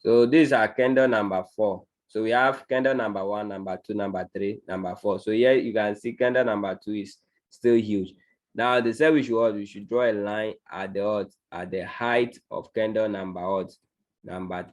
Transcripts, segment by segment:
So these are candle number 4. So we have candle number 1, number 2, number 3, number 4. So here you can see candle number 2 is still huge. Now they said we should draw a line at the height of candle number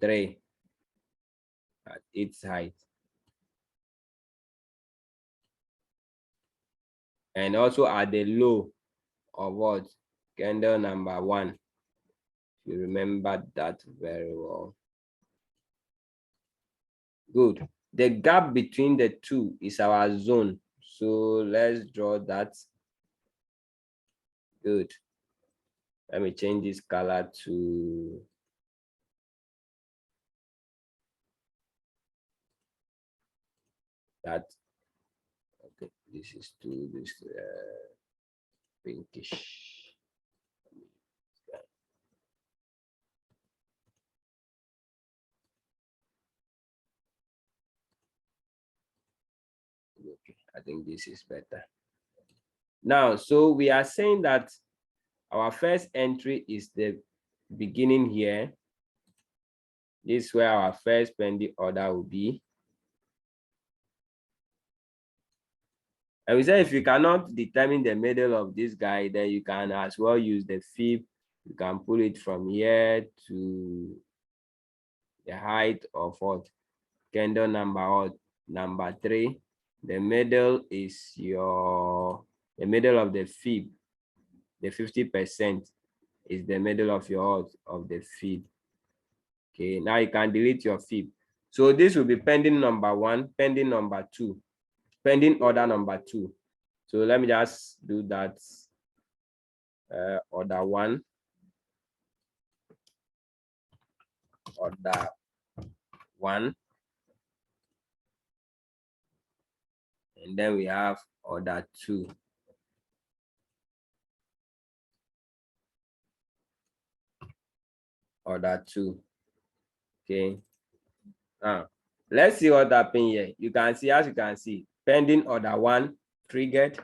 3 at its height. And also at the low of what? Candle number 1. You remember that very well. Good. The gap between the two is our zone. So let's draw that. Good. Let me change this color to that. Okay, this is to this pinkish. Okay, I think this is better. Now, so we are saying that our first entry is the beginning here. This is where our first pending order will be. And we say if you cannot determine the middle of this guy, then you can as well use the fib. You can pull it from here to the height of what? Candle number 3. The middle is the middle of the fib. The 50% is the middle of the fib. Okay, now you can delete your fib. So this will be pending number 1, pending number 2, pending order number 2. So let me just do that. Order 1, order 1, and then we have order 2. Order 2. Okay. Now let's see what happened here. You can see, as you can see, pending order 1 triggered.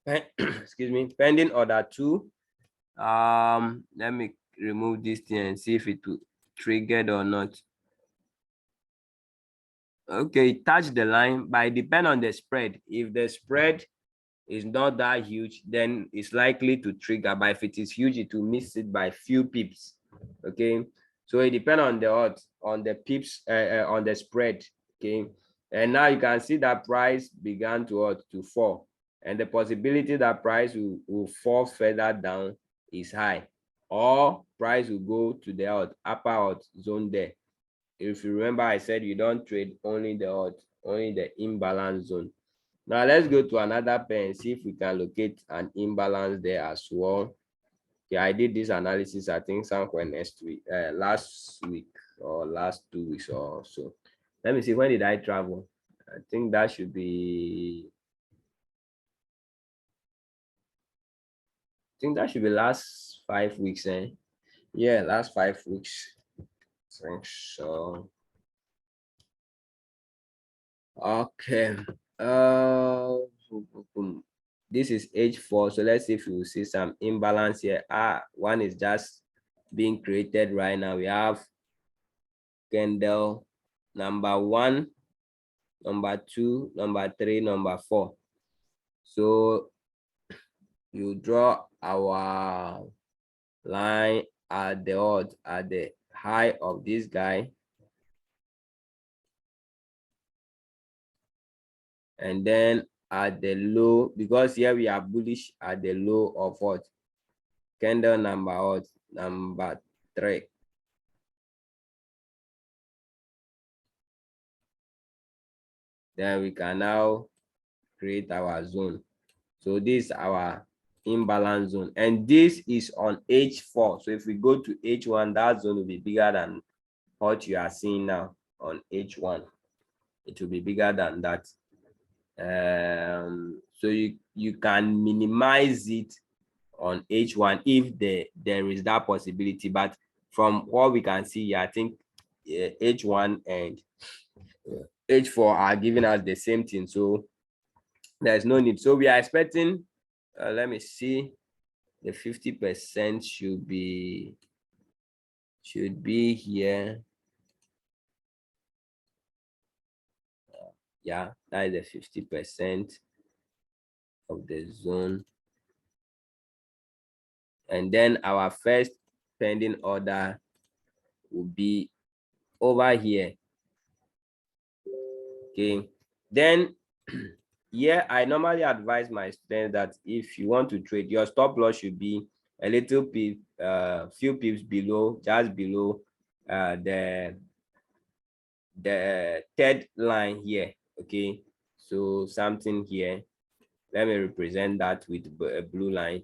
Excuse me, pending order 2. Let me remove this thing and see if it will triggered or not. Okay, touch the line, but it depends on the spread. If the spread is not that huge, then it's likely to trigger. But if it is huge, it will miss it by few pips. Okay, so it depends on the odds, on the pips, on the spread. Okay, and now you can see that price began to fall, and the possibility that price will fall further down is high, or price will go to the upper zone there. If you remember, I said you don't trade only the imbalance zone. Now let's go to another pair and see if we can locate an imbalance there as well. Okay, I did this analysis, I think somewhere last week or last 2 weeks or so. Let me see, when did I travel? I think that should be last 5 weeks, eh? Yeah, last 5 weeks. So okay. This is H4. So let's see if you see some imbalance here. One is just being created right now. We have candle number 1, number 2, number 3, number 4. So you draw our line at the high of this guy, and then at the low, because here we are bullish at the low of what? Candle number 3. Then we can now create our zone. So this is our imbalance zone, and this is on H4. So if we go to H1, that zone will be bigger than what you are seeing now on H1. It will be bigger than that. So you can minimize it on H1 if there is that possibility. But from what we can see here, I think H1 and H4 are giving us the same thing. So there's no need. So we are expecting, let me see, the 50% should be here. Yeah, that is the 50% of the zone. And then our first pending order will be over here. Okay, then yeah, I normally advise my students that if you want to trade, your stop loss should be a little bit few pips below, just below the third line here. Okay, so something here, let me represent that with a blue line.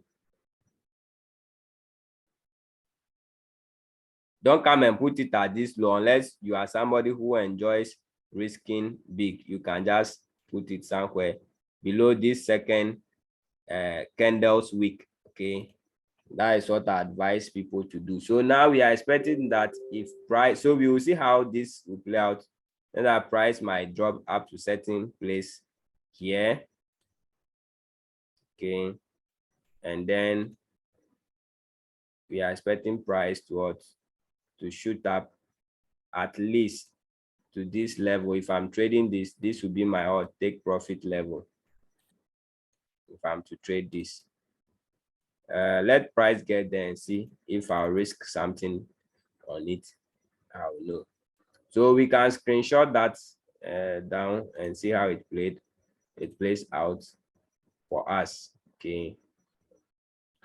Don't come and put it at this low unless you are somebody who enjoys risking big. You can just put it somewhere below this second candles wick. Okay, that is what I advise people to do. So now we are expecting that if price, so we will see how this will play out. Then that price might drop up to certain place here. Okay, and then we are expecting price to what, to shoot up at least to this level. If I'm trading this, this will be my take profit level if I'm to trade this. Let price get there and see if I'll risk something on it. I will know. So we can screenshot that down and see how it plays out for us. Okay,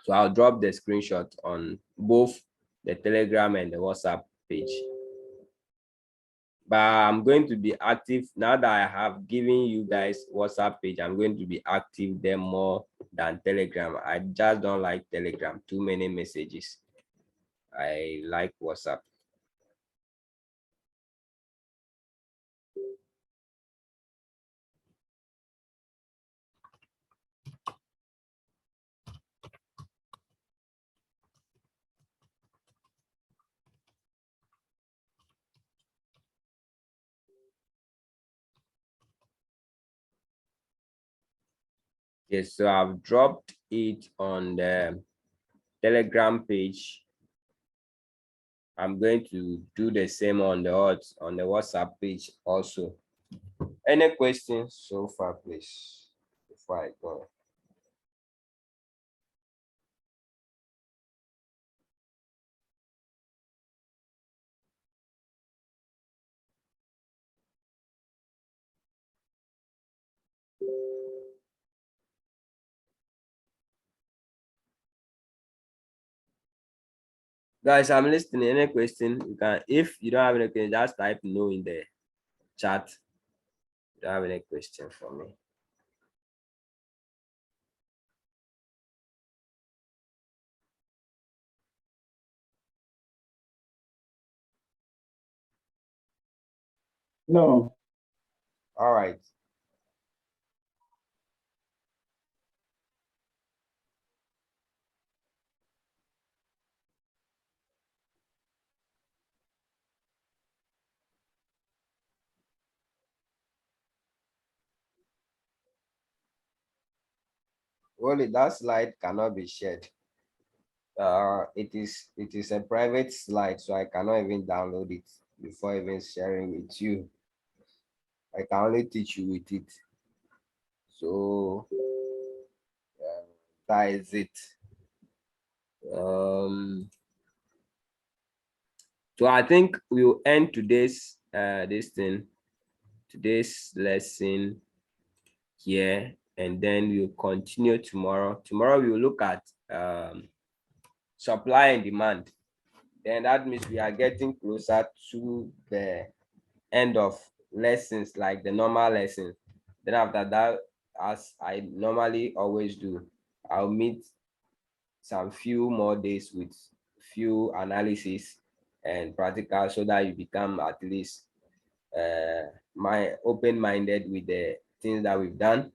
so I'll drop the screenshot on both the Telegram and the WhatsApp page. But I'm going to be active now that I have given you guys WhatsApp page. I'm going to be active there more than Telegram. I just don't like Telegram, too many messages. I like WhatsApp. Yes, so I've dropped it on the Telegram page. I'm going to do the same on the WhatsApp page also. Any questions so far, please, before I go? Guys, I'm listening. Any question? You can, if you don't have any question, just type no in the chat. You don't have any question for me. No. All right. Well, that slide cannot be shared. It is a private slide, so I cannot even download it before even sharing with you. I can only teach you with it. So that is it. So I think we'll end today's today's lesson here, and then we'll continue tomorrow. Tomorrow we'll look at supply and demand. Then that means we are getting closer to the end of lessons, like the normal lesson. Then after that, as I normally always do, I'll meet some few more days with few analysis and practical, so that you become at least my open-minded with the things that we've done,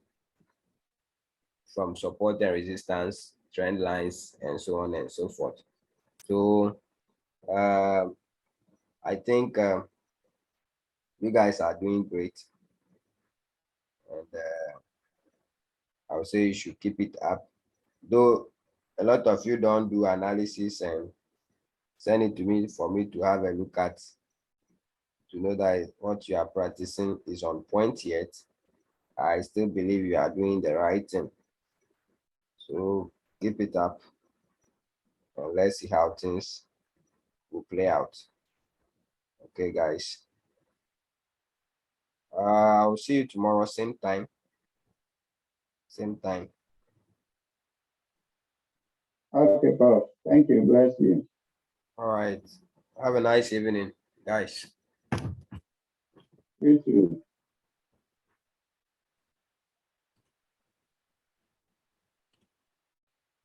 from support and resistance, trend lines, and so on and so forth. So uh, I think you guys are doing great, and I would say you should keep it up. Though a lot of you don't do analysis and send it to me for me to have a look at, to know that what you are practicing is on point yet. I still believe you are doing the right thing. So keep it up and let's see how things will play out. Okay, guys. I'll see you tomorrow, same time. Same time. Okay, boss. Thank you. Bless you. All right. Have a nice evening, guys. You too.